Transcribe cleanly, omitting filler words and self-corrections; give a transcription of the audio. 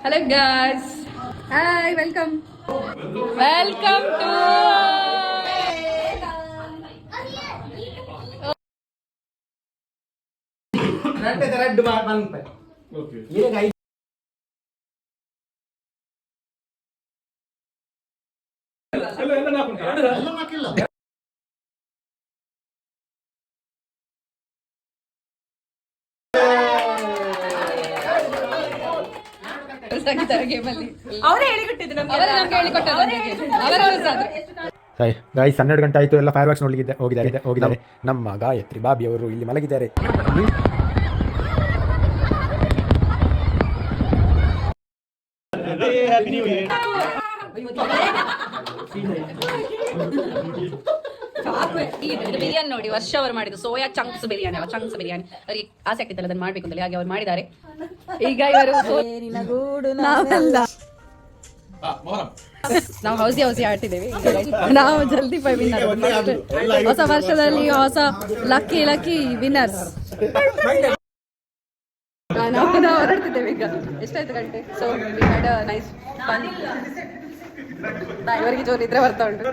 Hello guys. Hi, welcome. Welcome to ಅವರೇ ಹೇಳಿಕೊಟ್ಟಿದ್ದು ನಮಗೆ guys 12 ಗಂಟೆ ಆಯಿತು. ಎಲ್ಲ ಫೈರ್ ವರ್ಕ್ಸ್ ನೋಡಲಿಕ್ಕೆ ಹೋಗಿದ್ದಾರೆ. ನಮ್ಮ ಗಾಯತ್ರಿ ಬಾಬಿ ಅವರು ಇಲ್ಲಿ ಮಲಗಿದ್ದಾರೆ. ಬಿರಿಯಾನಿ ನೋಡಿ, ವರ್ಷ ಅವರು ಮಾಡಿದ್ದು ಸೋಯಾ ಚಂಕ್ಸ್ ಬಿರಿಯಾನಿ. ಅವರಿಗೆ ಆಸೆ ಆಗ್ತಿತ್ತಲ್ಲ ಅದನ್ನು ಮಾಡ್ಬೇಕು ಅಂತ, ಹಾಗೆ ಅವ್ರು ಮಾಡಿದ್ದಾರೆ. ಈಗ ಇವರು ನಾವು ಹೌಸಿ ಆಡ್ತಿದ್ದೇವೆ. ನಾವು ಜಲ್ದಿ ವಿನ್ನರ್. ಹೊಸ ವರ್ಷದಲ್ಲಿ ಹೊಸ ಲಕ್ಕಿ ವಿನ್ನರ್ಸ್. ನಾವು ಹೊರಡ್ತಿದ್ದೇವೆ ಈಗ. ಎಷ್ಟಾಯ್ತು ಗಂಟೆ? So nice fun. ಇವರಿಗೆ ಜೋರು ಇದ್ರೆ ಬರ್ತಾ ಉಂಟು.